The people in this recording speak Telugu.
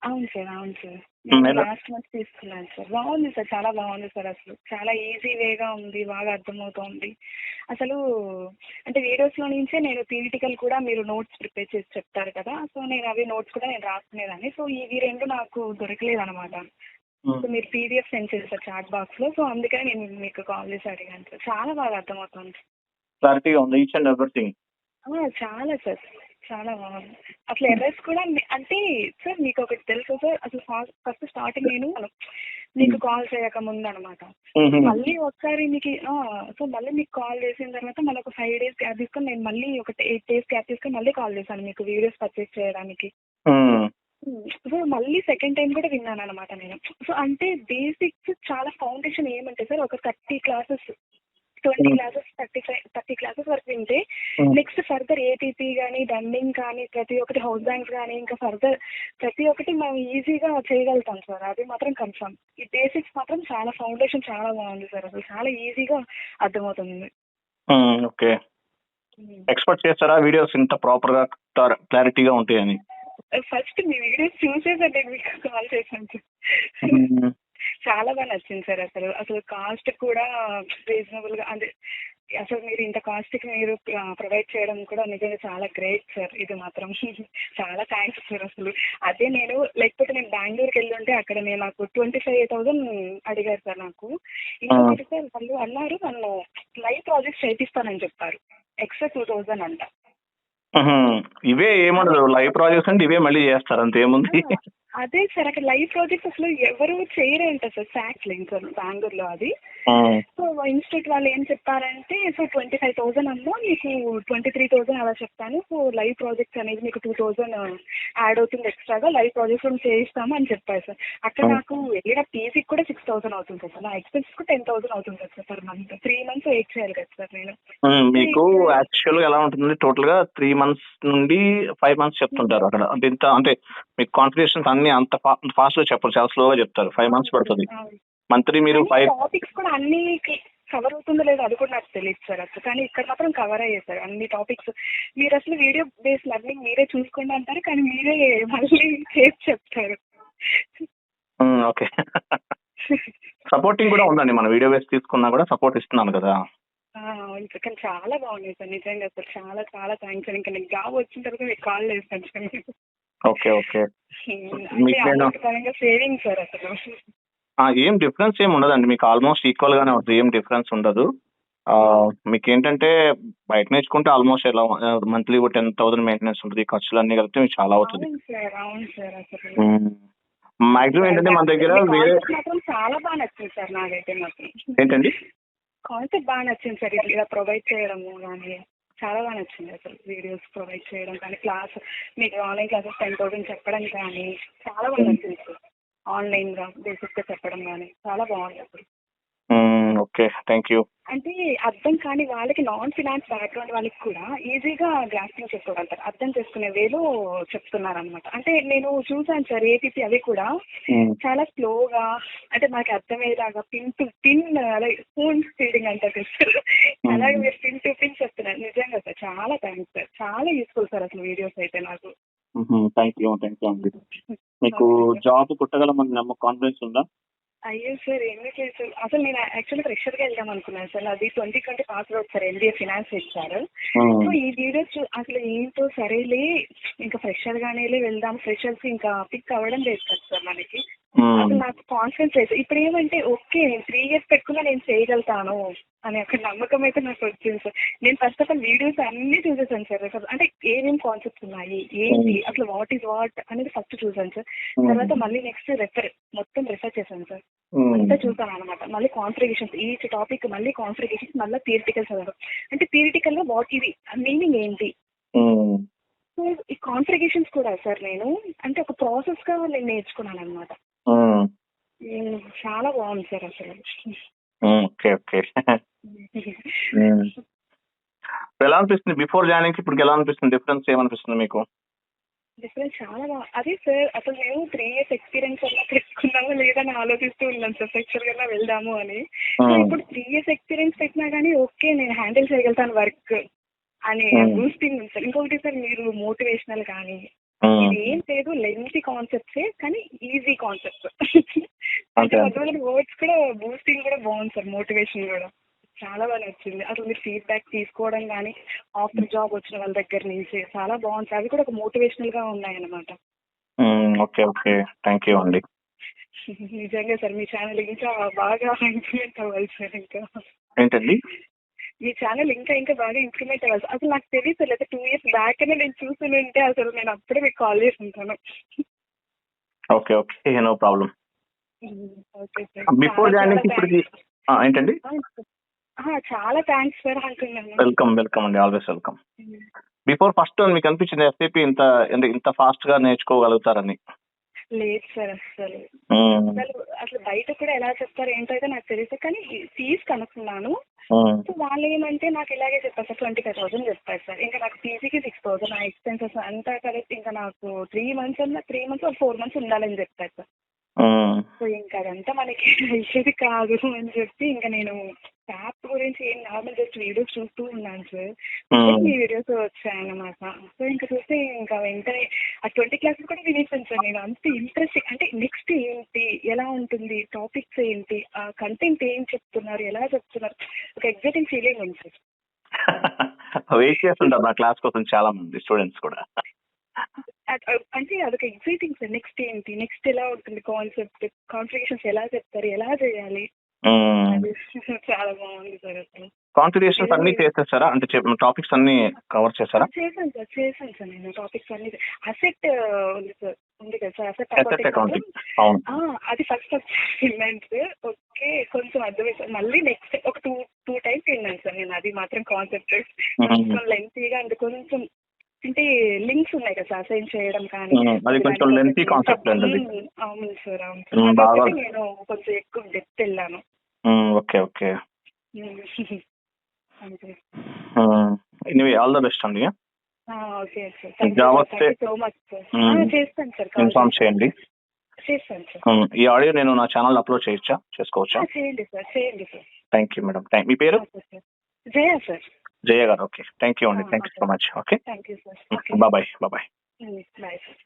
అవును సార్. అవును సార్. నేను ఎలా? లాస్ట్ మంత్ తీసుకున్నాను సార్. బాగుంది సార్. చాలా బాగుంది సార్ అసలు. చాలా ఈజీ వేగా ఉంది. బాగా అర్థమవుతోంది. అసలు అంటే వీడియోస్‌లో నుంచే నేను థియరిటికల్ కూడా మీరు నోట్స్ ప్రిపేర్ చేసి చెప్తారు కదా! సో, నేను అవి నోట్స్ కూడా నేను రాసుకునేదాన్ని. సో, ఇవి 2 నాకు దొరకలేదనమాట. హ్మ్. సో, మీరు పీడీఎఫ్ సెండ్ చేశారు చాట్ బాక్స్‌లో. సో, అందుకని నేను మీకు కాల్ చేసి అడిగాను సార్. చాలా బాగా అర్థమవుతోంది. క్లారిటీగా ఉంది ఈచ్ అండ్ ఎవ్రీథింగ్. చాలా సార్. చాలా బాగుంది. అసలు ఎర్రర్స్ కూడా అంటే సార్ మీకొకటి తెలుసా సార్? అసలు ఫస్ట్ స్టార్టింగ్ నేను మీకు కాల్ చేయక ముందనమాట. మళ్ళీ ఒకసారి మీకు సో మళ్ళీ మీకు కాల్ చేసిన తర్వాత మళ్ళీ ఒక 5 డేస్ గ్యాప్ తీసుకొని నేను మళ్ళీ ఒక 8 డేస్ గ్యాప్ తీసుకొని మళ్ళీ కాల్ చేశాను మీకు వీడియోస్ పర్చేస్ చేయడానికి. సో మళ్ళీ సెకండ్ టైం కూడా విన్నాననమాట నేను. సో అంటే బేసిక్స్ చాలా ఫౌండేషన్ ఏమంటే సార్ ఒక 30 క్లాసెస్ 20 క్లాసెస్ 30 క్లాసెస్ వరకు వింటే నెక్స్ట్ ఫర్దర్ ఏటీపీ కానీ రన్నింగ్ కానీ ప్రతి ఒక్కటి హౌస్ బ్యాంక్స్ కానీ ఇంకా ఫర్దర్ ప్రతి ఒక్కటి మనం ఈజీగా చేయగలుగుతాం సార్. అది మాత్రం కన్ఫర్మ్. ఈ బేసిక్స్ మాత్రం చాలా ఫౌండేషన్ చాలా బాగుంది సార్. అసలు చాలా ఈజీగా అర్థమవుతుంది. ఓకే. ఎక్స్పెక్ట్ చేస్తారా వీడియోస్ ఇంత ప్రాపర్ గా క్లారిటీగా ఉంటాయని? ఫస్ట్ మీ వీడియోస్ చూసేసారు నేను మీకు కాల్ చేశాను సార్. చాలా బాగా నచ్చింది సార్. అసలు కాస్ట్ కూడా రీజనబుల్ గా అంటే అసలు మీరు ఇంత కాస్ట్ కి మీరు ప్రొవైడ్ చేయడం కూడా నిజంగా చాలా గ్రేట్ సార్. ఇది మాత్రం చాలా థ్యాంక్స్ సార్. అసలు అదే లేకపోతే నేను బెంగళూరుకి వెళ్ళి ఉంటే అక్కడ నేను నాకు 25,000 అడిగారు సార్ నాకు. ఇంకొకటి సార్ వాళ్ళు అన్నారు నన్ను లైవ్ ప్రాజెక్ట్స్ చేపిస్తానని చెప్పారు. ఎక్స్ట్రా 2,000 అంట. ఇవే ఏముండదు, లైవ్ ప్రాజెక్ట్స్ అంటే ఇవే మళ్ళీ చేస్తారు అంతేముంది. అదే సార్ అక్కడ లైవ్ ప్రాజెక్ట్స్ అసలు ఎవరు చేయరంట సార్. ఫ్యాక్ట్ లింక్ బెంగళూరులో అది. సో ఇన్స్టిట్యూట్ వాళ్ళు ఏం చెప్పారంటే సో 25,000 అమ్మో నీకు 23,000 అలా చెప్తాను. సో లైవ్ ప్రాజెక్ట్స్ అనేది మీకు 2,000 యాడ్ అవుతుంది ఎక్స్ట్రాగా లైవ్ ప్రాజెక్ట్స్ చేయిస్తాము అని చెప్పారు సార్. అక్కడ నాకు వెళ్ళిన పీజీకి కూడా 6,000 అవుతుంది సార్. నా ఎక్స్పెన్సెస్ కూడా 10,000 అవుతుంది కదా sir per month. 3 months wait చేయాలి కదా సార్ నేను. మీకు యాక్చువల్ గా ఎలా ఉంటుంది టోటల్ గా 3 months నుండి 5 months చెప్తుంటారు అక్కడ. అంటే మీకు కాన్ఫిగరేషన్స్ అన్ని అంత ఫాస్ట్ గా చెప్పరు, చాలా స్లోగా చెప్తారు. 5 months పడుతుంది. మంత్లీ మీరు టాపిక్స్ కూడా అన్ని కవర్ అవుతుందో లేదో అది కూడా నాకు తెలియదు సార్ అసలు. కానీ ఇక్కడ మాత్రం కవర్ అయ్యాయి సార్ అన్ని టాపిక్స్. మీరు అసలు వీడియో బేస్ లెర్నింగ్ మీరే చూసుకోండి అంటారు కానీ మీరే మళ్ళీ చేసి చెప్తారు. ఓకే. సపోర్టింగ్ కూడా ఉందండి, మన వీడియో బేస్ తీసుకున్నా కూడా సపోర్ట్ ఇస్తున్నాను కదా. అవును సార్. కానీ చాలా బాగున్నాయి సార్ నిజంగా సార్. చాలా చాలా థ్యాంక్స్ సార్. ఇంకా నేను జాబ్ వచ్చిన తర్వాత మీకు కాల్ చేస్తాను సార్ మీకు. Okay okay. పరంగా సేవింగ్ సార్ అసలు. ఏం డిఫరెన్స్ ఏమి ఉండదండి, మీకు ఆల్మోస్ట్ ఈక్వల్ గానే ఉంటుంది, ఏం డిఫరెన్స్ ఉండదు. మీకు ఏంటంటే బయట నేర్చుకుంటే ఆల్మోస్ట్ ఎలా మంత్లీ 10,000 మెయింటెనెన్స్ ఉంటుంది, ఖర్చులు అన్ని కలిపితే మీకు చాలా అవుతుంది. మాక్సిమం ఏంటంటే మన దగ్గర వేరే చాలా బాగా నచ్చింది సార్ నాకైతే మాత్రం. ఏంటండి కాన్సెప్ట్ బాగా నచ్చింది సార్. ఇలా ప్రొవైడ్ చేయడము కానీ చాలా బాగా నచ్చింది అసలు. వీడియోస్ ప్రొవైడ్ చేయడం కానీ క్లాస్ మీకు ఆన్లైన్ క్లాసెస్ 10,000 చెప్పడం కానీ చాలా బాగా నచ్చింది సార్. ఆన్లైన్ గా బేసిక్ గా చెప్పడం కానీ చాలా బాగుంది అసలు. Okay, thank you. అంటే అర్థం కాని వాళ్ళకి నాన్ ఫినాన్స్ బ్యాక్గ్రౌండ్ వాళ్ళకి కూడా ఈజీగా గ్రాస్పింగ్ చేసుకోగలుగుతారు. అర్థం చేసుకునే వేలో చెప్తున్నారు అనమాట. అంటే నేను చూసాను సార్ ఏపీపీ అవి కూడా చాలా స్లోగా అంటే మనకి అర్థమయ్యేలాగా పిన్ టు పిన్ అలాగే స్పూన్ ఫీడింగ్ అంటారు సార్. అలాగే మీరు పిన్ టు పిన్ చెప్తున్నారు. నిజంగా సార్ చాలా థ్యాంక్స్ సార్. చాలా యూస్ఫుల్ సార్ అసలు వీడియోస్ అయితే నాకు. థ్యాంక్ యూ అండి. మీకు జాబ్ కుట్టగలమని నమ్మకం, కాన్ఫిడెన్స్ ఉందా? అయ్యో సార్ ఎందుకు సార్. అసలు నేను యాక్చువల్లీ ఫ్రెషర్గా వెళ్దాం అనుకున్నాను సార్. అది 2020 pass out sir. MBA finance ఇచ్చారు. సో ఈ వీడియోస్ అసలు ఏంటో సరేలే ఇంకా ఫ్రెషర్ గానే వెళ్దాం, ఫ్రెషర్స్ ఇంకా పిక్ అవ్వడం లేదు కదా సార్ మనకి. అసలు నాకు కాన్ఫిడెన్స్ లేదు. ఇప్పుడు ఏమంటే ఓకే నేను 3 years పెట్టుకున్నా నేను చేయగలుగుతాను అనే ఒక నమ్మకం అయితే నాకు వచ్చింది సార్. నేను ఫస్ట్ ఆఫ్ ఆల్ వీడియోస్ అన్ని చూసేసాను సార్. అంటే ఏమేమి కాన్సెప్ట్స్ ఉన్నాయి ఏంటి అసలు వాట్ ఈస్ వాట్ అనేది ఫస్ట్ చూసాను సార్. తర్వాత మళ్ళీ నెక్స్ట్ మొత్తం రెఫర్ చేశాను సార్. అంతా చూసాను అనమాట. మళ్ళీ కాన్ఫిగరేషన్స్ ఈచ్ టాపిక్ మళ్ళీ కాన్ఫిగరేషన్స్ మళ్ళీ థియరిటికల్ చదవడం. అంటే థియరిటికల్ గా వాట్ ఇది మీనింగ్ ఏంటి. సో ఈ కాన్ఫిగరేషన్స్ కూడా సార్ నేను అంటే ఒక ప్రాసెస్ గా నేను నేర్చుకున్నాను అనమాట. చాలా బాగుంది సార్ అసలు. Okay okay. ఎలా అనిపిస్తుంది బిఫోర్ జాయినింగ్ ఇప్పుడు ఎలా అనిపిస్తుంది? డిఫరెన్స్ ఏమనిపిస్తుంది మీకు? డిఫరెన్స్ చాలా అదే సార్. అసలు నేను 3 years ఎక్స్పీరియన్స్ అలా పెట్టుకున్నాము లేదని ఆలోచిస్తూ ఉన్నాను సార్ ఫ్రెషర్ గా వెళ్దాము అని. సో ఇప్పుడు 3 years ఎక్స్పీరియన్స్ పెట్టినా కానీ ఓకే నేను హ్యాండిల్ చేయగలుగుతాను వర్క్ అని బూస్టింగ్ ఉంది సార్. ఇంకొకటి సార్ మీరు మోటివేషనల్ కానీ ఇది ఏం లేదు, లెంతీ కాన్సెప్ట్సే కానీ ఈజీ కాన్సెప్ట్. అంటే మధ్య వర్డ్స్ కూడా బూస్టింగ్ కూడా బాగుంది సార్, మోటివేషన్ కూడా చాలా బాగా నచ్చింది. అసలు మీరు ఫీడ్బ్యాక్ తీసుకోవడం కానీ ఆఫ్టర్ జాబ్ వచ్చిన వాళ్ళ దగ్గర నుంచి చాలా బాగుంది. అవి కూడా ఒక మోటివేషనల్ గా ఉన్నాయన్నమాట. ఓకే ఓకే, థ్యాంక్ యూ అండి. నిజంగా సార్ మీ ఛానల్ ఇంకా బాగా ఇంప్రూవ్మెంట్ అవ్వాలి సార్. ఇంకా ఏంటండి? మీ ఛానల్ ఇంకా ఇంకా బాగా ఇంప్రూవ్మెంట్ అవ్వాలి. అసలు నాకు తెలియదు సార్, లేదా 2 years బ్యాక్ అనే నేను చూసి ఉంటే అసలు నేను అప్పుడే మీకు కాల్ చేసి ఉంటాను. Okay okay, no problem. Okay sir, before joining ఇప్పటికి ఏంటండి? చాలా థ్యాంక్స్ సార్ అంటున్నాను. వెల్కమ్ వెల్కమ్ అండి, ఆల్వేస్ వెల్కమ్. బిఫోర్ ఫస్ట్ మీకు అనిపించింది ఎస్ఏపీ ఇంత ఫాస్ట్ గా నేర్చుకోగలుగుతారని? లేదు సార్, అసలు బయట కూడా ఎలా చెప్తారు ఏంటైతే నాకు తెలియదు, కానీ ఫీజు కనుక్కున్నాను. సో వాళ్ళు ఏమంటే నాకు ఇలాగే చెప్పారు సార్, 25,000 చెప్పారు సార్. ఇంకా నాకు పీజీకి 6,000, నా ఎక్స్పెన్సెస్ అంతా కలిపి ఇంకా నాకు 3 months or 4 months ఉండాలని చెప్పారు సార్. సో ఇంకా అదంతా మనకి అయ్యేది కాదు అని చెప్పి ఇంకా నేను యాప్ గురించి ఏం నార్మల్ జస్ట్ వీడియోస్ చూస్తూ ఉన్నాను సార్. మీ వీడియోస్ వచ్చాయన్నమాట. సో ఇంకా చూస్తే ఇంకా వెంటనే ఆ 20 classes కూడా వినేసాను సార్ నేను. అంత ఇంట్రెస్టింగ్, అంటే నెక్స్ట్ ఏంటి, ఎలా ఉంటుంది, టాపిక్స్ ఏంటి, ఆ కంటెంట్ ఏం చెప్తున్నారు, ఎలా చెప్తున్నారు, ఒక ఎగ్జైటింగ్ ఫీలింగ్ ఉంది సార్. వెయిట్ చేస్తుంటారు నా క్లాస్ కోసం చాలా మంది స్టూడెంట్స్ కూడా. అంటే అదొక ఎగ్జైటింగ్ సార్. నెక్స్ట్ ఏంటి, నెక్స్ట్ ఎలా ఉంటుంది కాన్సెప్ట్, కాన్ఫిగరేషన్స్ ఎలా చెప్తారు, ఎలా చేయాలి, చాలా బాగుంది సార్. అసలు కాన్ఫిగరేషన్స్ అన్ని చేసేసారా? అంటే టాపిక్స్ అన్ని కవర్ చేశారా? చేశాను సార్ నేను టాపిక్స్ అన్ని. అసెట్ ఉంది సార్, ఉంది కదా సార్, అసెట్ అకౌంటింగ్. అది ఫస్ట్ విన్నాను సార్. ఓకే, కొంచెం అర్థమైంది. మళ్ళీ నెక్స్ట్ ఒక టూ టైమ్స్ విన్నాను సార్ నేను. అది మాత్రం కాన్సెప్ట్ కొంచెం లెంతీగా అంటే కొంచెం, అంటే లింక్స్ ఉన్నాయి కదా సార్, అసైన్ చేయడం కానీ అది కొంచెం లెంతీ కాన్సెప్ట్ అండి. అవును సార్, అవును సార్. నేను కొంచెం ఎక్కువ డెప్త్ వెళ్ళాను. Okay okay, anyway all the best అండి. Okay sir, thank you so much sir. చేస్తాను సార్, ఇన్ఫార్మ్ చేయండి. చేస్తాను సార్. ఈ ఆడియో నేను నా ఛానల్ అప్లోడ్ చేసుకోవచ్చా? చేయండి సార్, చేయండి సార్. Thank you madam. మీ పేరు? జయ సార్. జయ గారు. ఓకే, థ్యాంక్ యూ అండి, thank you so much. Okay, thank you sir. Bye bye. Bye sir.